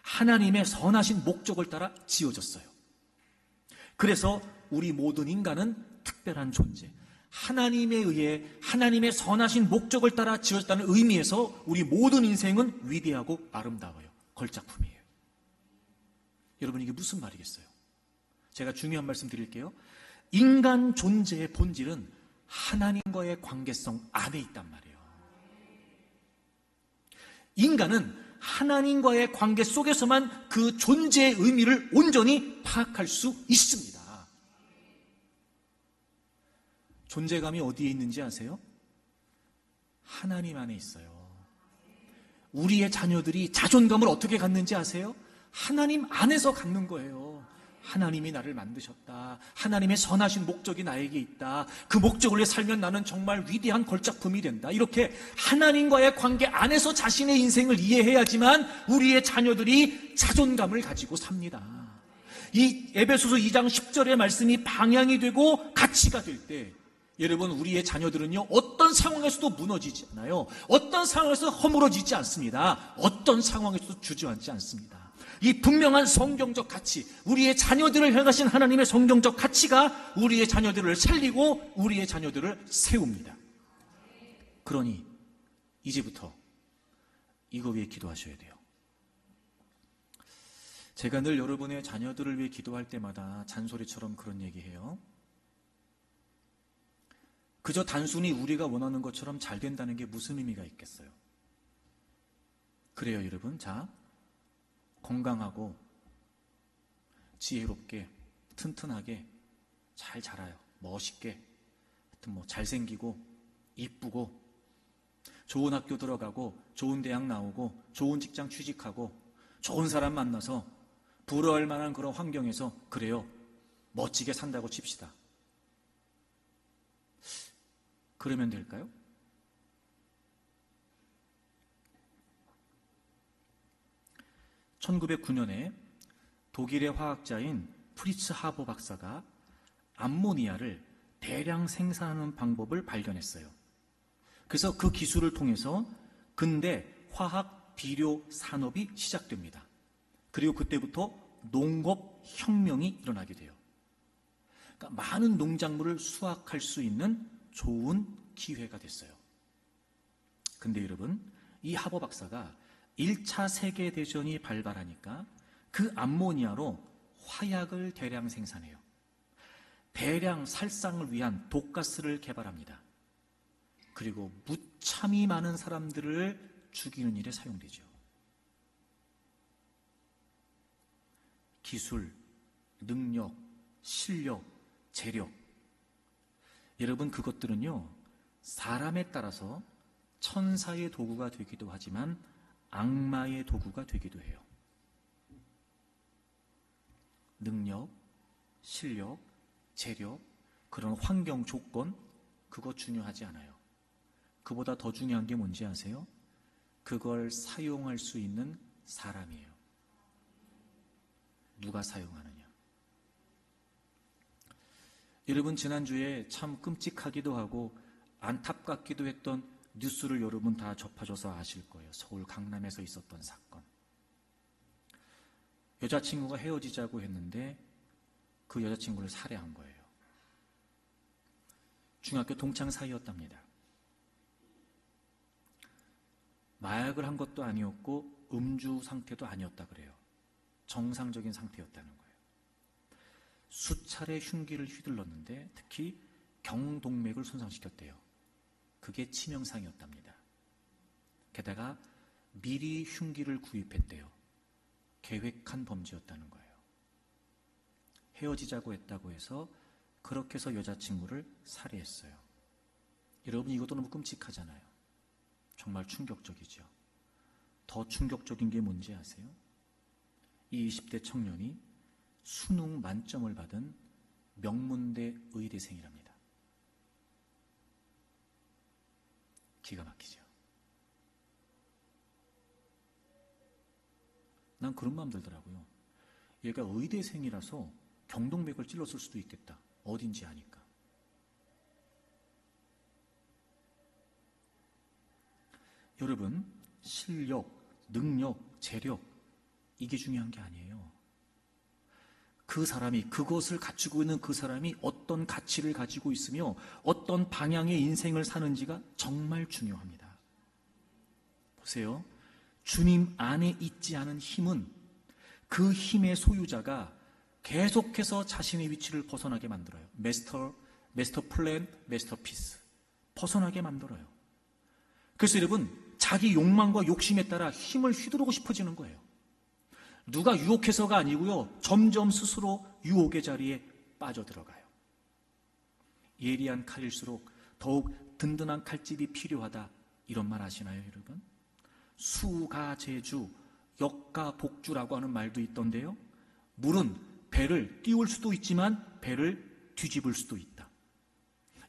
하나님의 선하신 목적을 따라 지어졌어요. 그래서 우리 모든 인간은 특별한 존재, 하나님에 의해 하나님의 선하신 목적을 따라 지어졌다는 의미에서 우리 모든 인생은 위대하고 아름다워요. 걸작품이에요. 여러분, 이게 무슨 말이겠어요? 제가 중요한 말씀 드릴게요. 인간 존재의 본질은 하나님과의 관계성 안에 있단 말이에요. 인간은 하나님과의 관계 속에서만 그 존재의 의미를 온전히 파악할 수 있습니다. 존재감이 어디에 있는지 아세요? 하나님 안에 있어요. 우리의 자녀들이 자존감을 어떻게 갖는지 아세요? 하나님 안에서 갖는 거예요. 하나님이 나를 만드셨다. 하나님의 선하신 목적이 나에게 있다. 그 목적을 위해 살면 나는 정말 위대한 걸작품이 된다. 이렇게 하나님과의 관계 안에서 자신의 인생을 이해해야지만 우리의 자녀들이 자존감을 가지고 삽니다. 이 에베소서 2장 10절의 말씀이 방향이 되고 가치가 될 때, 여러분, 우리의 자녀들은요, 어떤 상황에서도 무너지지 않아요. 어떤 상황에서 허물어지지 않습니다. 어떤 상황에서도 주저앉지 않습니다. 이 분명한 성경적 가치, 우리의 자녀들을 향하신 하나님의 성경적 가치가 우리의 자녀들을 살리고 우리의 자녀들을 세웁니다. 그러니 이제부터 이거 위해 기도하셔야 돼요. 제가 늘 여러분의 자녀들을 위해 기도할 때마다 잔소리처럼 그런 얘기해요. 그저 단순히 우리가 원하는 것처럼 잘 된다는 게 무슨 의미가 있겠어요? 그래요, 여러분. 자, 건강하고 지혜롭게 튼튼하게 잘 자라요. 멋있게, 하여튼 뭐 잘생기고 이쁘고 좋은 학교 들어가고 좋은 대학 나오고 좋은 직장 취직하고 좋은 사람 만나서 부러워할 만한 그런 환경에서 그래요. 멋지게 산다고 칩시다. 그러면 될까요? (1909년에) 독일의 화학자인 프리츠 하버 박사가 암모니아를 대량 생산하는 방법을 발견했어요. 그래서 그 기술을 통해서 근대 화학 비료 산업이 시작됩니다. 그리고 그때부터 농업 혁명이 일어나게 돼요. 그러니까 많은 농작물을 수확할 수 있는 좋은 기회가 됐어요. 근데 여러분, 이 하버 박사가 1차 세계대전이 발발하니까 그 암모니아로 화약을 대량 생산해요. 대량 살상을 위한 독가스를 개발합니다. 그리고 무참히 많은 사람들을 죽이는 일에 사용되죠. 기술, 능력, 실력, 재력. 여러분, 그것들은요, 사람에 따라서 천사의 도구가 되기도 하지만 악마의 도구가 되기도 해요. 능력, 실력, 재력, 그런 환경 조건, 그거 중요하지 않아요. 그보다 더 중요한 게 뭔지 아세요? 그걸 사용할 수 있는 사람이에요. 누가 사용하느냐. 여러분, 지난주에 참 끔찍하기도 하고 안타깝기도 했던 뉴스를 여러분 다 접하셔서 아실 거예요. 서울 강남에서 있었던 사건. 여자친구가 헤어지자고 했는데 그 여자친구를 살해한 거예요. 중학교 동창 사이였답니다. 마약을 한 것도 아니었고 음주 상태도 아니었다 그래요. 정상적인 상태였다는 거예요. 수차례 흉기를 휘둘렀는데 특히 경동맥을 손상시켰대요. 그게 치명상이었답니다. 게다가 미리 흉기를 구입했대요. 계획한 범죄였다는 거예요. 헤어지자고 했다고 해서 그렇게 해서 여자친구를 살해했어요. 여러분, 이것도 너무 끔찍하잖아요. 정말 충격적이죠. 더 충격적인 게 뭔지 아세요? 이 20대 청년이 수능 만점을 받은 명문대 의대생이랍니다. 기가 막히죠. 난 그런 마음 들더라고요. 얘가 의대생이라서 경동맥을 찔렀을 수도 있겠다. 어딘지 아니까. 여러분, 실력, 능력, 재력, 이게 중요한 게 아니에요. 그 사람이, 그것을 갖추고 있는 그 사람이 어떤 가치를 가지고 있으며 어떤 방향의 인생을 사는지가 정말 중요합니다. 보세요. 주님 안에 있지 않은 힘은 그 힘의 소유자가 계속해서 자신의 위치를 벗어나게 만들어요. 마스터 플랜, 마스터 피스. 벗어나게 만들어요. 그래서 여러분, 자기 욕망과 욕심에 따라 힘을 휘두르고 싶어지는 거예요. 누가 유혹해서가 아니고요. 점점 스스로 유혹의 자리에 빠져들어가요. 예리한 칼일수록 더욱 든든한 칼집이 필요하다. 이런 말 아시나요, 여러분? 수가제주, 역가복주라고 하는 말도 있던데요. 물은 배를 띄울 수도 있지만 배를 뒤집을 수도 있다.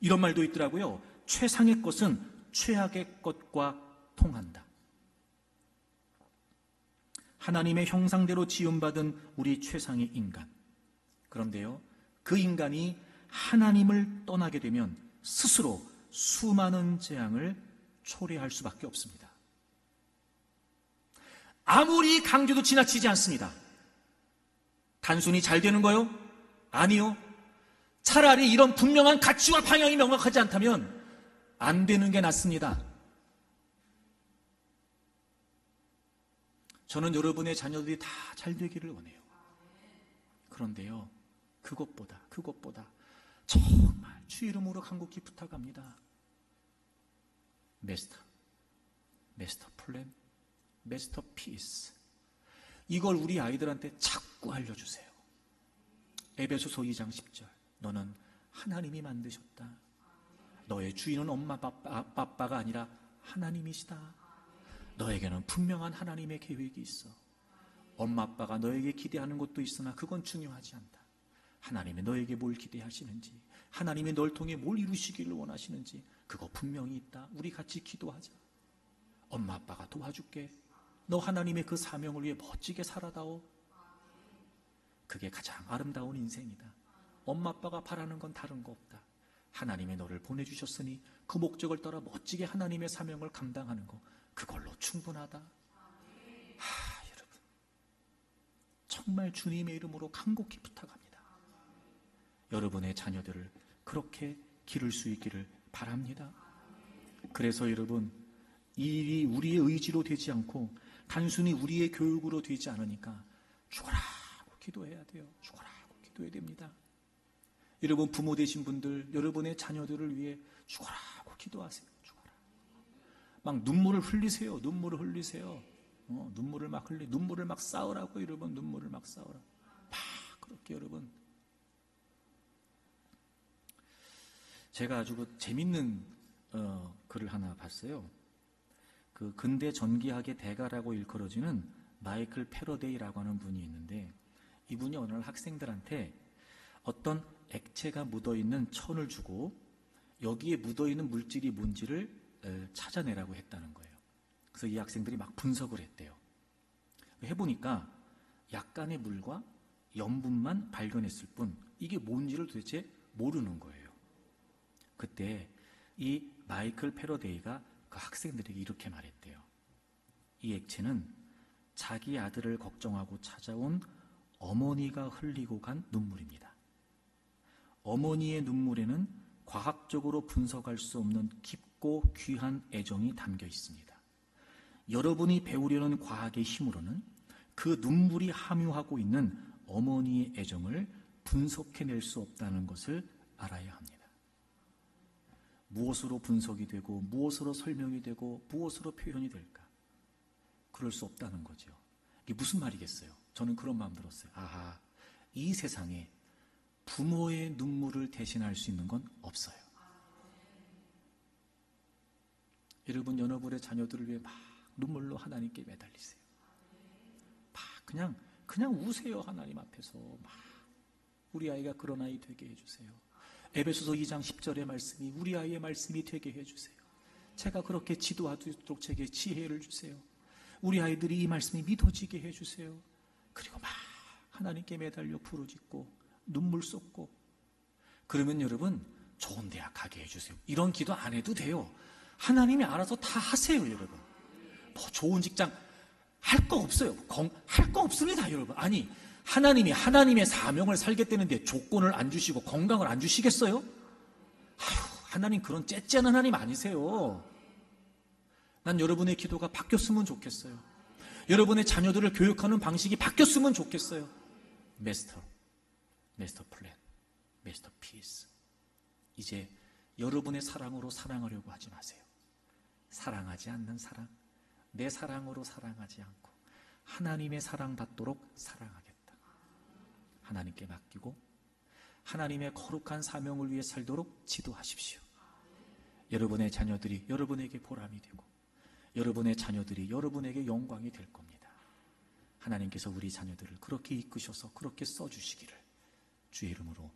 이런 말도 있더라고요. 최상의 것은 최악의 것과 통한다. 하나님의 형상대로 지음받은 우리 최상의 인간. 그런데요, 그 인간이 하나님을 떠나게 되면 스스로 수많은 재앙을 초래할 수밖에 없습니다. 아무리 강조도 지나치지 않습니다. 단순히 잘 되는 거요? 아니요. 차라리 이런 분명한 가치와 방향이 명확하지 않다면 안 되는 게 낫습니다. 저는 여러분의 자녀들이 다 잘 되기를 원해요. 그런데요, 그것보다 정말 주 이름으로 간곡히 부탁합니다. 메스터 플랜, 메스터 피스. 이걸 우리 아이들한테 자꾸 알려주세요. 에베소서 2장 10절. 너는 하나님이 만드셨다. 너의 주인은 엄마 아빠가 아니라 하나님이시다. 너에게는 분명한 하나님의 계획이 있어. 엄마 아빠가 너에게 기대하는 것도 있으나 그건 중요하지 않다. 하나님이 너에게 뭘 기대하시는지, 하나님이 널 통해 뭘 이루시기를 원하시는지 그거 분명히 있다. 우리 같이 기도하자. 엄마 아빠가 도와줄게. 너 하나님의 그 사명을 위해 멋지게 살아다오. 그게 가장 아름다운 인생이다. 엄마 아빠가 바라는 건 다른 거 없다. 하나님이 너를 보내주셨으니 그 목적을 따라 멋지게 하나님의 사명을 감당하는 거, 그걸로 충분하다. 여러분, 정말 주님의 이름으로 간곡히 부탁합니다. 여러분의 자녀들을 그렇게 기를 수 있기를 바랍니다. 그래서 여러분, 이 일이 우리의 의지로 되지 않고 단순히 우리의 교육으로 되지 않으니까 죽어라고 기도해야 돼요. 죽어라고 기도해야 됩니다. 여러분, 부모 되신 분들, 여러분의 자녀들을 위해 죽어라고 기도하세요. 죽어라. 막 눈물을 흘리세요. 눈물을 흘리세요. 눈물을 막 쌓으라고. 여러분, 눈물을 막 쌓으라. 막 그렇게. 여러분, 제가 아주 재밌는 글을 하나 봤어요. 그 근대 전기학의 대가라고 일컬어지는 마이클 패러데이라고 하는 분이 있는데, 이분이 어느 날 학생들한테 어떤 액체가 묻어있는 천을 주고 여기에 묻어있는 물질이 뭔지를 찾아내라고 했다는 거예요. 그래서 이 학생들이 막 분석을 했대요. 해보니까 약간의 물과 염분만 발견했을 뿐 이게 뭔지를 도대체 모르는 거예요. 그때 이 마이클 패러데이가 그 학생들에게 이렇게 말했대요. 이 액체는 자기 아들을 걱정하고 찾아온 어머니가 흘리고 간 눈물입니다. 어머니의 눈물에는 과학적으로 분석할 수 없는 깊고 귀한 애정이 담겨 있습니다. 여러분이 배우려는 과학의 힘으로는 그 눈물이 함유하고 있는 어머니의 애정을 분석해낼 수 없다는 것을 알아야 합니다. 무엇으로 분석이 되고 무엇으로 설명이 되고 무엇으로 표현이 될까? 그럴 수 없다는 거죠. 이게 무슨 말이겠어요? 저는 그런 마음 들었어요. 아하, 이 세상에 부모의 눈물을 대신할 수 있는 건 없어요. 여러분, 여러분의 자녀들을 위해 막 눈물로 하나님께 매달리세요. 막 그냥 우세요. 하나님 앞에서 막 우리 아이가 그런 아이 되게 해주세요. 에베소서 2장 10절의 말씀이 우리 아이의 말씀이 되게 해주세요. 제가 그렇게 지도하도록 제게 지혜를 주세요. 우리 아이들이 이 말씀이 믿어지게 해주세요. 그리고 막 하나님께 매달려 부르짖고 눈물 쏟고. 그러면 여러분, 좋은 대학 가게 해주세요. 이런 기도 안 해도 돼요. 하나님이 알아서 다 하세요. 여러분, 뭐 좋은 직장 할 거 없어요. 할 거 없습니다. 여러분, 아니, 하나님이 하나님의 사명을 살겠다는데 조건을 안 주시고 건강을 안 주시겠어요? 하나님 그런 째째한 하나님 아니세요. 난 여러분의 기도가 바뀌었으면 좋겠어요. 여러분의 자녀들을 교육하는 방식이 바뀌었으면 좋겠어요. 메스터 플랜, 메스터 피스. 이제 여러분의 사랑으로 사랑하려고 하지 마세요. 사랑하지 않는 사랑, 내 사랑으로 사랑하지 않고 하나님의 사랑받도록 사랑하겠다. 하나님께 맡기고 하나님의 거룩한 사명을 위해 살도록 지도하십시오. 여러분의 자녀들이 여러분에게 보람이 되고 여러분의 자녀들이 여러분에게 영광이 될 겁니다. 하나님께서 우리 자녀들을 그렇게 이끄셔서 그렇게 써주시기를 주의 이름으로